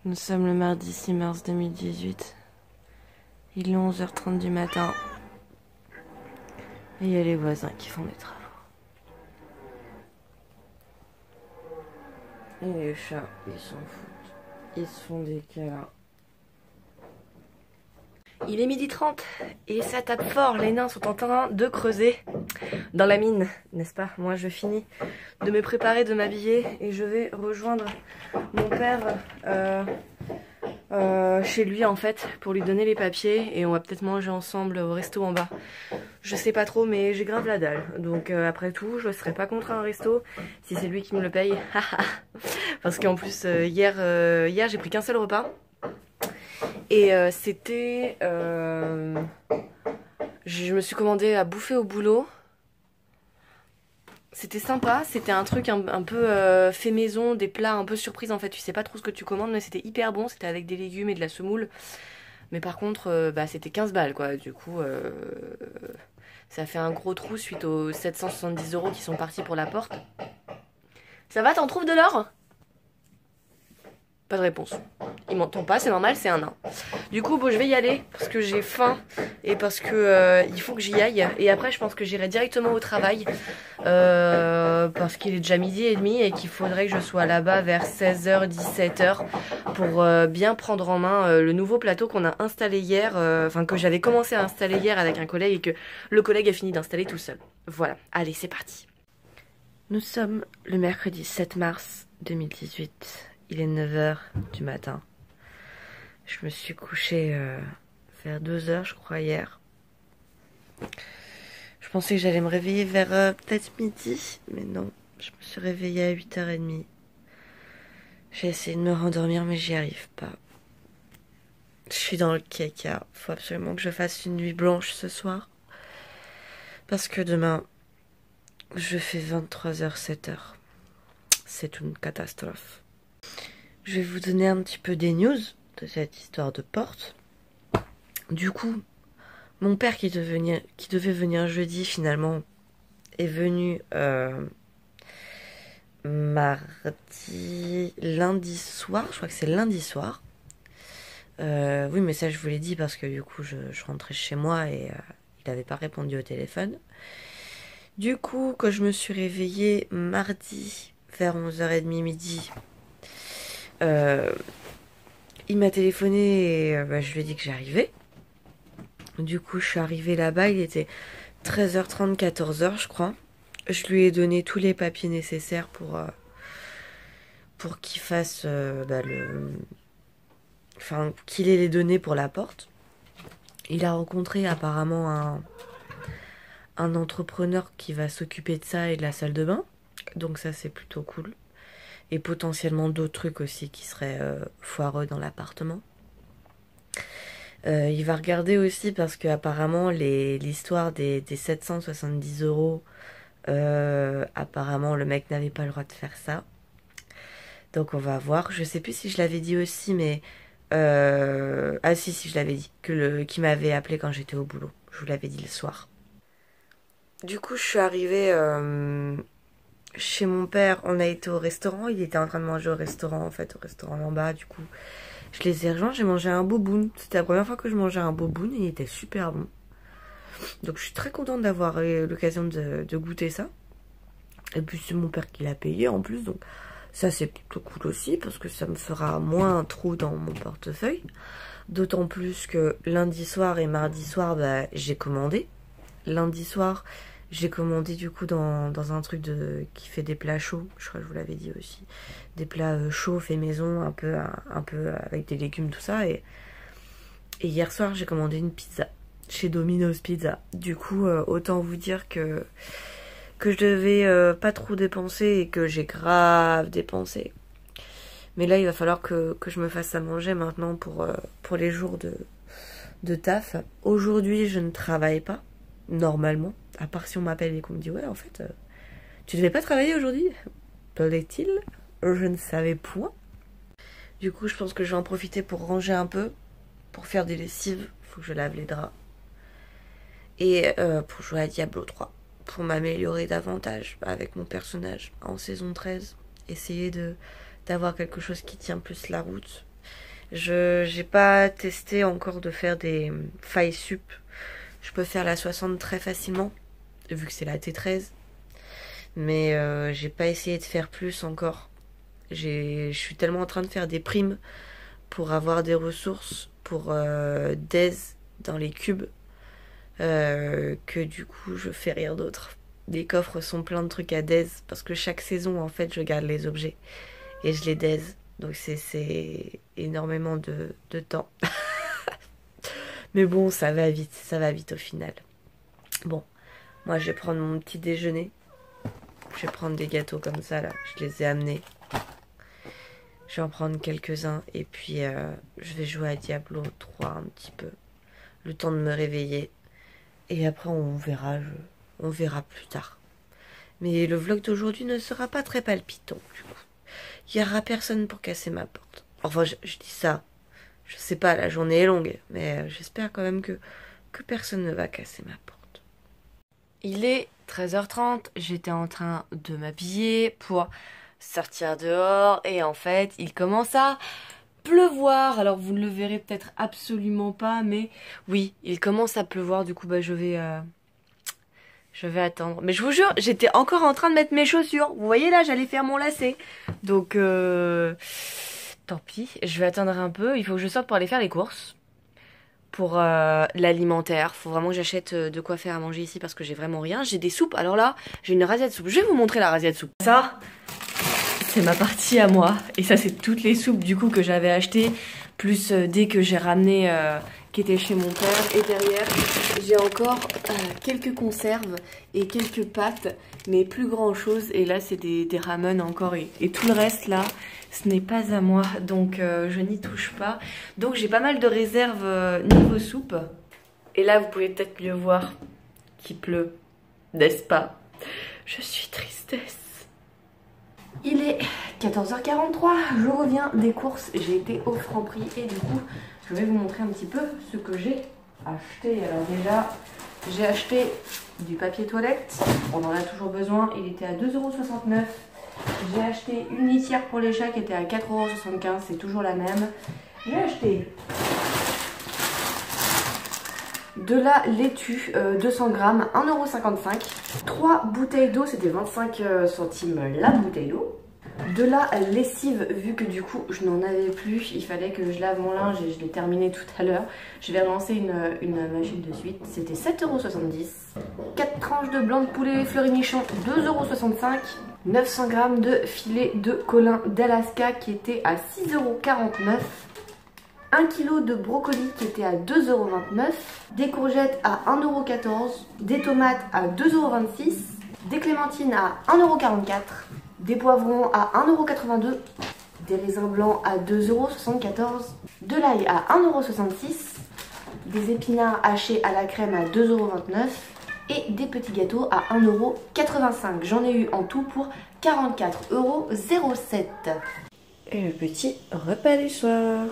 Nous sommes le mardi 6 mars 2018. Il est 11h30 du matin. Et il y a les voisins qui font des travaux. Et les chats, ils s'en foutent. Ils se font des câlins. Il est 12h30 et ça tape fort. Les nains sont en train de creuser dans la mine, n'est-ce pas? Moi je finis de me préparer, de m'habiller et je vais rejoindre mon père chez lui en fait pour lui donner les papiers et on va peut-être manger ensemble au resto en bas. Je sais pas trop mais j'ai grave la dalle. Donc après tout je serais pas contre un resto si c'est lui qui me le paye. Parce qu'en plus hier j'ai pris qu'un seul repas. Et c'était... je me suis commandé à bouffer au boulot. C'était sympa, c'était un truc un peu fait maison, des plats un peu surprise en fait. Tu sais pas trop ce que tu commandes mais c'était hyper bon, c'était avec des légumes et de la semoule. Mais par contre, c'était 15 balles quoi. Du coup, ça fait un gros trou suite aux 770 € qui sont partis pour la porte. Ça va, t'en trouves de l'or ? Pas de réponse. Il m'entend pas, c'est normal, c'est un nain. Du coup, bon, je vais y aller parce que j'ai faim et parce que il faut que j'y aille. Et après, je pense que j'irai directement au travail parce qu'il est déjà 12h30 et qu'il faudrait que je sois là-bas vers 16h, 17h pour bien prendre en main le nouveau plateau qu'on a installé hier, enfin que j'avais commencé à installer hier avec un collègue et que le collègue a fini d'installer tout seul. Voilà, allez, c'est parti. Nous sommes le mercredi 7 mars 2018. Il est 9h du matin. Je me suis couchée vers 2h, je crois, hier. Je pensais que j'allais me réveiller vers peut-être midi, mais non. Je me suis réveillée à 8h30. J'ai essayé de me rendormir, mais j'y arrive pas. Je suis dans le caca. Faut absolument que je fasse une nuit blanche ce soir. Parce que demain, je fais 23h, 7h. C'est une catastrophe. Je vais vous donner un petit peu des news de cette histoire de porte. Du coup, mon père qui devait venir jeudi finalement est venu lundi soir. Je crois que c'est lundi soir. Oui, mais ça je vous l'ai dit parce que du coup je rentrais chez moi et il n'avait pas répondu au téléphone. Du coup, quand je me suis réveillée mardi vers 11h30 midi, il m'a téléphoné et je lui ai dit que j'arrivais. Du coup, je suis arrivée là-bas, il était 13h30, 14h, je crois. Je lui ai donné tous les papiers nécessaires pour qu'il fasse enfin, qu'il ait les données pour la porte. Il a rencontré apparemment un entrepreneur qui va s'occuper de ça et de la salle de bain. Donc ça, c'est plutôt cool. Et potentiellement d'autres trucs aussi qui seraient foireux dans l'appartement. Il va regarder aussi parce que apparemment l'histoire des 770 €, apparemment le mec n'avait pas le droit de faire ça. Donc on va voir. Je sais plus si je l'avais dit aussi, mais ah si je l'avais dit qu'il m'avait appelé quand j'étais au boulot. Je vous l'avais dit le soir. Du coup je suis arrivée chez mon père, on a été au restaurant, il était en train de manger au restaurant en fait, au restaurant en bas, du coup je les ai rejoints, j'ai mangé un boboon. C'était la première fois que je mangeais un boboon et il était super bon. Donc je suis très contente d'avoir eu l'occasion de goûter ça. Et puis c'est mon père qui l'a payé en plus, donc ça c'est plutôt cool aussi parce que ça me fera moins un trou dans mon portefeuille. D'autant plus que lundi soir et mardi soir, j'ai commandé. Lundi soir, j'ai commandé du coup dans un truc qui fait des plats chauds, je crois que je vous l'avais dit aussi. Des plats chauds faits maison, un peu avec des légumes, tout ça. Et hier soir, j'ai commandé une pizza chez Domino's Pizza. Du coup, autant vous dire que je devais pas trop dépenser et que j'ai grave dépensé. Mais là, il va falloir que je me fasse à manger maintenant pour les jours de taf. Aujourd'hui, je ne travaille pas, normalement. À part si on m'appelle et qu'on me dit « Ouais, en fait, tu devais pas travailler aujourd'hui ?» Plaît-il ? Je ne savais point. Du coup, je pense que je vais en profiter pour ranger un peu, pour faire des lessives. Il faut que je lave les draps. Et pour jouer à Diablo 3. Pour m'améliorer davantage avec mon personnage en saison 13. Essayer d'avoir quelque chose qui tient plus la route. J'ai pas testé encore de faire des failles sup. Je peux faire la 60 très facilement, vu que c'est la T13. Mais j'ai pas essayé de faire plus encore. Je suis tellement en train de faire des primes pour avoir des ressources pour Daze dans les cubes que du coup je fais rien d'autre. Les coffres sont pleins de trucs à Daze parce que chaque saison en fait je garde les objets et je les Daze. Donc c'est énormément de temps. Mais bon, ça va vite au final. Bon, moi je vais prendre mon petit déjeuner. Je vais prendre des gâteaux comme ça là, je les ai amenés. Je vais en prendre quelques-uns et puis je vais jouer à Diablo 3 un petit peu. Le temps de me réveiller. Et après on verra plus tard. Mais le vlog d'aujourd'hui ne sera pas très palpitant du coup. Il n'y aura personne pour casser ma porte. Enfin je dis ça. Je sais pas, la journée est longue. Mais j'espère quand même que personne ne va casser ma porte. Il est 13h30. J'étais en train de m'habiller pour sortir dehors. Et en fait, il commence à pleuvoir. Alors vous ne le verrez peut-être absolument pas. Mais oui, il commence à pleuvoir. Du coup, bah, je vais attendre. Mais je vous jure, j'étais encore en train de mettre mes chaussures. Vous voyez là, j'allais faire mon lacet. Donc, tant pis. Je vais attendre un peu. Il faut que je sorte pour aller faire les courses. Pour l'alimentaire. Faut vraiment que j'achète de quoi faire à manger ici parce que j'ai vraiment rien. J'ai des soupes. Alors là, j'ai une razzia de soupe. Je vais vous montrer la razzia de soupe. Ça, c'est ma partie à moi. Et ça, c'est toutes les soupes du coup que j'avais achetées. Plus dès que j'ai ramené qui était chez mon père. Et derrière, j'ai encore quelques conserves et quelques pâtes. Mais plus grand chose. Et là, c'est des ramen encore. Et tout le reste là, ce n'est pas à moi. Donc, je n'y touche pas. Donc, j'ai pas mal de réserves niveau soupe. Et là, vous pouvez peut-être mieux voir qu'il pleut. N'est-ce pas? Je suis tristesse. Il est 14h43, je reviens des courses, j'ai été au Franprix et du coup je vais vous montrer un petit peu ce que j'ai acheté. Alors déjà j'ai acheté du papier toilette, on en a toujours besoin, il était à 2,69 €. J'ai acheté une litière pour les chats qui était à 4,75 €, c'est toujours la même. J'ai acheté de la laitue, 200 grammes, 1,55 €. 3 bouteilles d'eau, c'était 25 centimes la bouteille d'eau. De la lessive, vu que du coup je n'en avais plus, il fallait que je lave mon linge et je l'ai terminé tout à l'heure. Je vais relancer une machine de suite, c'était 7,70 €. 4 tranches de blanc de poulet Fleury-Michon, 2,65 €. 900 grammes de filet de colin d'Alaska qui était à 6,49 €. 1 kg de brocoli qui était à 2,29 €, des courgettes à 1,14 €, des tomates à 2,26 €, des clémentines à 1,44 €, des poivrons à 1,82 €, des raisins blancs à 2,74 €, de l'ail à 1,66 €, des épinards hachés à la crème à 2,29 € et des petits gâteaux à 1,85 €. J'en ai eu en tout pour 44,07 €. Et le petit repas du soir.